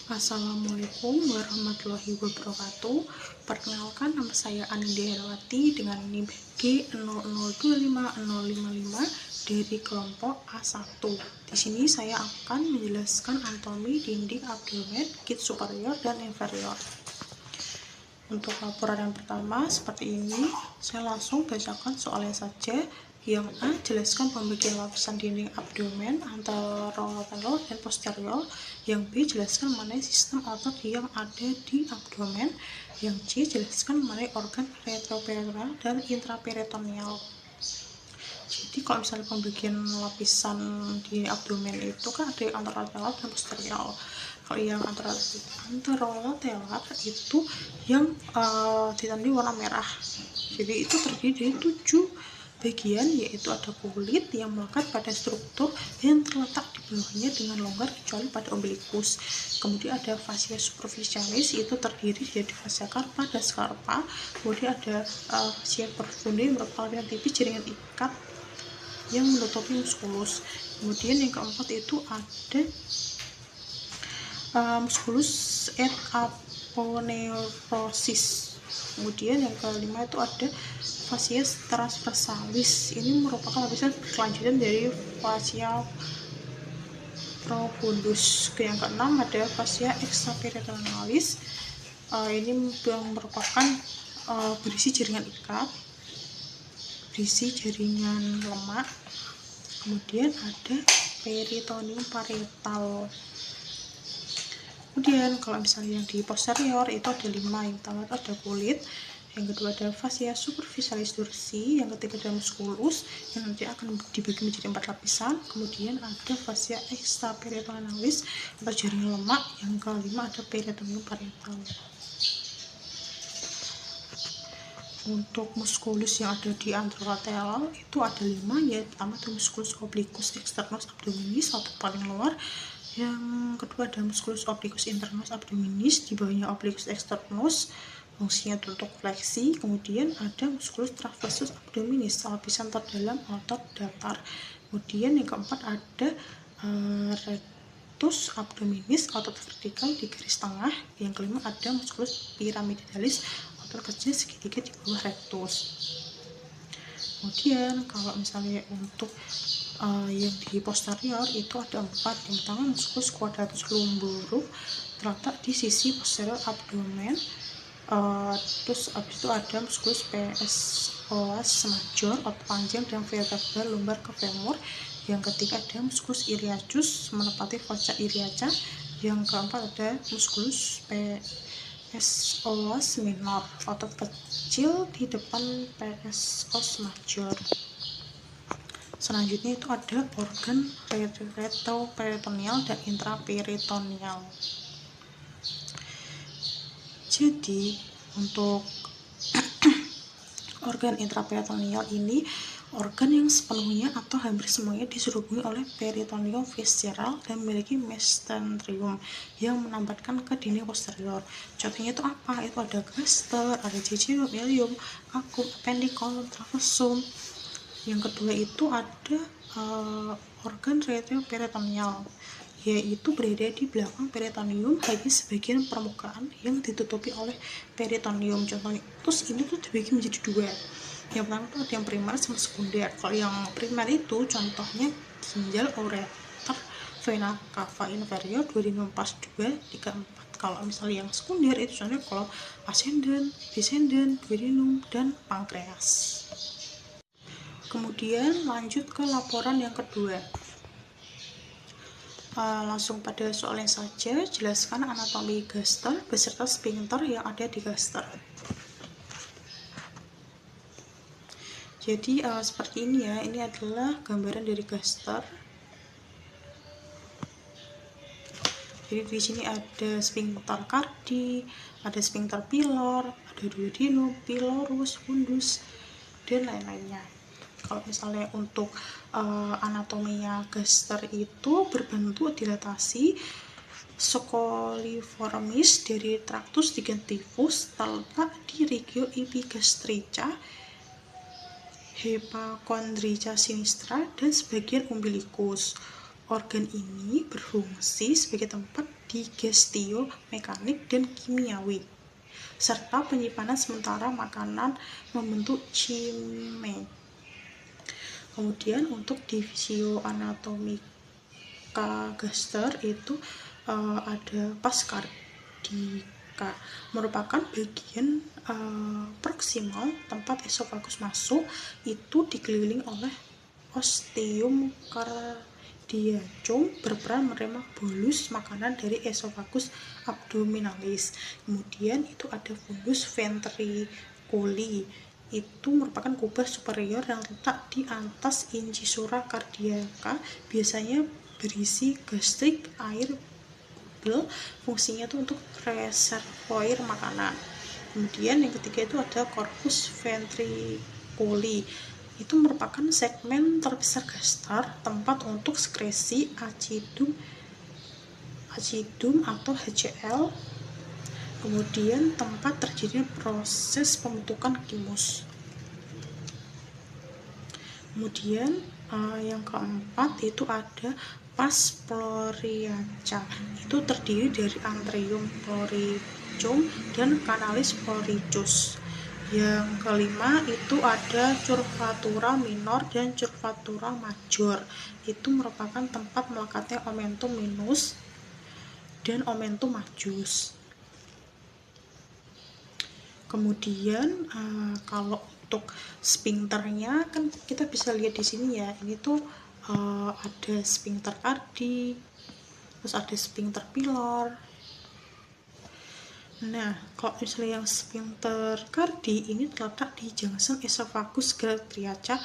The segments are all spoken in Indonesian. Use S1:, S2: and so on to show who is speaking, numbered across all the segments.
S1: Assalamualaikum warahmatullahi wabarakatuh. Perkenalkan, nama saya Anindya Herawati dengan NIM G00250055 dari kelompok A1. Di sini saya akan menjelaskan anatomi dinding abdomen, kit superior dan inferior. Untuk laporan yang pertama seperti ini, saya langsung bacakan soalnya saja. Yang A, jelaskan pembagian lapisan dinding abdomen antara lateral dan posterior. Yang B, jelaskan mengenai sistem otot yang ada di abdomen. Yang C, jelaskan mengenai organ retroperitoneal dan intraperitoneal. Jadi kalau misalnya pembagian lapisan di abdomen itu kan ada yang anterolateral dan posterior. Kalau yang anterolateral itu yang ditandai warna merah. Jadi itu terdiri dari 7 bagian, yaitu ada kulit yang melekat pada struktur yang terletak di bawahnya dengan longgar kecuali pada umbilikus. Kemudian ada fascia superficialis, itu terdiri dari fascia carpa dan scarpa. Kemudian ada fascia profunda yang merupakan lapisan tipis jaringan ikat yang menutupi muskulus. Kemudian yang keempat itu ada musculus et aponeurosis. Kemudian yang kelima itu ada fascia transversalis, ini merupakan lapisan berkelanjutan dari fascia profundus. Yang keenam ada fascia extraperitonealis, ini yang merupakan berisi jaringan ikat, berisi jaringan lemak. Kemudian ada peritoneum parietal. Kemudian kalau misalnya yang di posterior itu ada 5. Yang pertama itu ada kulit, yang kedua ada fascia superficialis dorsi, yang ketiga ada musculus yang nanti akan dibagi menjadi 4 lapisan. Kemudian ada fascia extraperitonealis atau jaringan lemak, yang kelima ada peritoneum parietal. Untuk muskulus yang ada di anterolateral itu ada 5, yaitu pertama itu musculus obliquus externus abdominis atau paling luar. Yang kedua ada musculus obliquus internus abdominis, di bawahnya obliquus externus, fungsinya untuk fleksi. Kemudian ada musculus transversus abdominis, lapisan terdalam otot datar. Kemudian yang keempat ada rectus abdominis, otot vertikal di garis tengah. Yang kelima ada musculus pyramidalis, otot kecil segitiga di bawah rectus. Kemudian kalau misalnya untuk yang di posterior itu ada 4. Yang pertama musculus quadratus lumborum, terletak di sisi posterior abdomen. Terus habis itu ada musculus psoas major, otot panjang dan vertebra lumbar ke femur. Yang ketiga ada musculus iliacus, menepati fossa iliaca. Yang keempat ada musculus psoas minor, otot kecil di depan psoas major. Selanjutnya itu ada organ retroperitoneal dan intraperitoneal. Jadi untuk organ intraperitoneal ini organ yang sepenuhnya atau hampir semuanya diserubungi oleh peritoneum visceral dan memiliki mesenterium yang menambatkan ke dinding posterior. Contohnya itu apa? Itu ada gaster, ada jejunum, ileum, cacum, appendiculum, trapezium. Yang kedua itu ada organ retroperitoneal, yaitu berada di belakang peritoneum, hanya sebagian permukaan yang ditutupi oleh peritoneum. Contohnya, terus ini tuh dibagi menjadi 2. Yang pertama itu ada yang primer sama sekunder. Kalau yang primer itu contohnya ginjal, ureter, vena cava inferior, duodenum pars 2, 3, 4. Kalau misalnya yang sekunder itu contohnya kalau ascendant, descendant, duodenum, dan pankreas. Kemudian lanjut ke laporan yang kedua. Langsung pada soalnya saja, jelaskan anatomi gaster beserta sphincter yang ada di gaster. Jadi seperti ini ya, ini adalah gambaran dari gaster. Jadi di sini ada sphincter cardi, ada sphincter pylor, ada duodenum, pylorus, fundus, dan lain-lainnya. Kalau misalnya untuk anatominya gaster itu berbentuk dilatasi scoliformis dari tractus digestivus, terletak di regio epigastrica, hypochondriaca sinistra, dan sebagian umbilikus. Organ ini berfungsi sebagai tempat digestio mekanik dan kimiawi, serta penyimpanan sementara makanan membentuk chyme. Kemudian untuk divisio anatomika gaster itu ada pars cardiaca, merupakan bagian proksimal tempat esofagus masuk, itu dikelilingi oleh ostium cardiacum, berperan menerima bolus makanan dari esofagus abdominalis. Kemudian itu ada fundus ventriculi, itu merupakan kubah superior yang terletak di atas incisura cardiaca, biasanya berisi gastrik air bubble, fungsinya itu untuk reservoir makanan. Kemudian yang ketiga itu ada corpus ventriculi, itu merupakan segmen terbesar gaster, tempat untuk sekresi acidum atau HCl, kemudian tempat terjadinya proses pembentukan kimus. Kemudian yang keempat itu ada pars ploriaca, itu terdiri dari antrium ploricum dan canalis ploricus. Yang kelima itu ada curvatura minor dan curvatura major, itu merupakan tempat melekatnya omentum minus dan omentum majus. Kemudian kalau untuk sphincternya kan kita bisa lihat di sini ya, ini tuh ada sphincter cardi, terus ada sphincter pylor. Nah, kalau misalnya yang sphincter cardi ini terletak di junction esophagus graciaca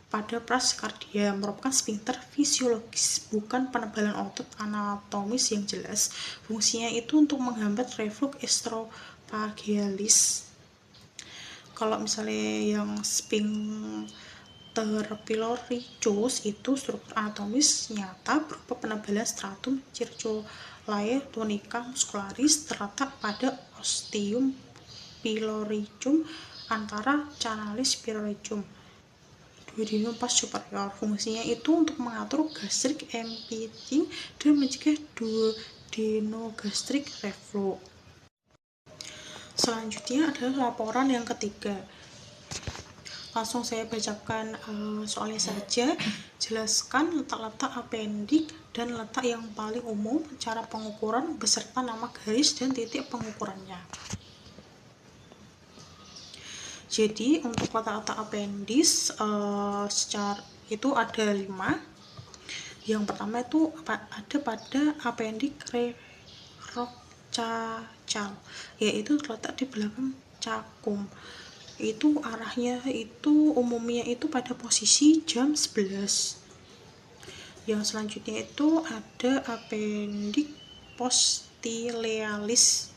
S1: pada pars cardia, merupakan sphincter fisiologis, bukan penebalan otot anatomis yang jelas. Fungsinya itu untuk menghambat reflux esophagealis. Kalau misalnya yang sphincter pyloricus itu struktur anatomis nyata berupa penebalan stratum circulae tunica muscularis, terletak pada ostium pyloricum antara canalis pyloricum duodenum pars superior. Fungsinya itu untuk mengatur gastric emptying dan mencegah duodenogastrik reflux. Selanjutnya adalah laporan yang ketiga. Langsung saya bacakan soalnya saja. Jelaskan letak-letak apendik dan letak yang paling umum, cara pengukuran beserta nama garis dan titik pengukurannya. Jadi untuk letak-letak apendis secara itu ada 5. Yang pertama itu ada pada apendik rerocacal, yaitu terletak di belakang cakung. Itu arahnya itu umumnya itu pada posisi jam 11. Yang selanjutnya itu ada apendik postilealis,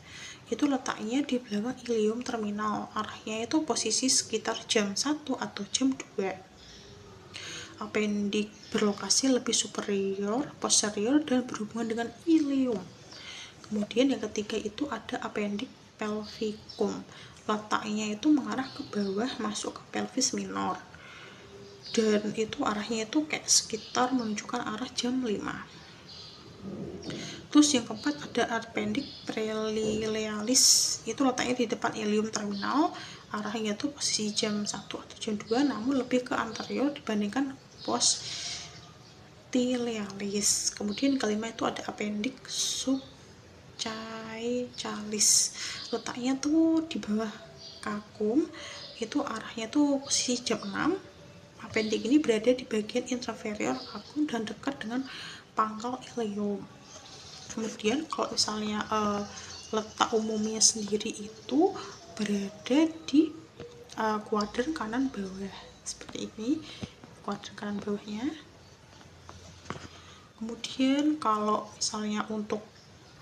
S1: itu letaknya di belakang ileum terminal, arahnya itu posisi sekitar jam 1 atau jam 2. Apendik berlokasi lebih superior, posterior, dan berhubungan dengan ileum. Kemudian yang ketiga itu ada apendik pelvicum, letaknya itu mengarah ke bawah masuk ke pelvis minor, dan itu arahnya itu kayak sekitar menunjukkan arah jam 5. Terus yang keempat ada apendik prelilealis, itu letaknya di depan ileum terminal, arahnya itu posisi jam 1 atau jam 2, namun lebih ke anterior dibandingkan postilealis. Kemudian kelima itu ada apendik subcaecalis, letaknya tuh di bawah cacum, itu arahnya tuh posisi jam 6. Apendik ini berada di bagian inferior cacum dan dekat dengan pangkal ileum. Kemudian kalau misalnya letak umumnya sendiri itu berada di kuadran kanan bawah, seperti ini kuadran kanan bawahnya. Kemudian kalau misalnya untuk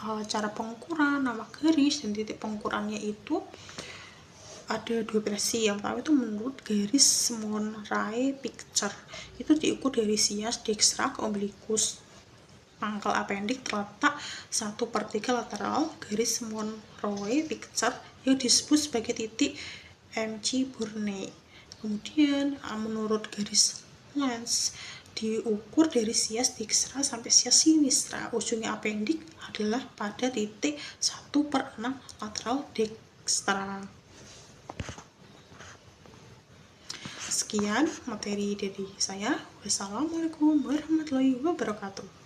S1: cara pengukuran, nama garis dan titik pengukurannya itu ada 2 versi. Yang pertama itu menurut garis Monroe picture, itu diukur dari sias dextra ke umbilicus. Pangkal apendik terletak 1/3 lateral garis Monroe picture yang disebut sebagai titik MC Burney. Kemudian menurut garis Lens diukur dari sias dikstra sampai sias sinistra. Ujungnya apendik adalah pada titik 1/6 lateral dekstra. Sekian materi dari saya. Wassalamualaikum warahmatullahi wabarakatuh.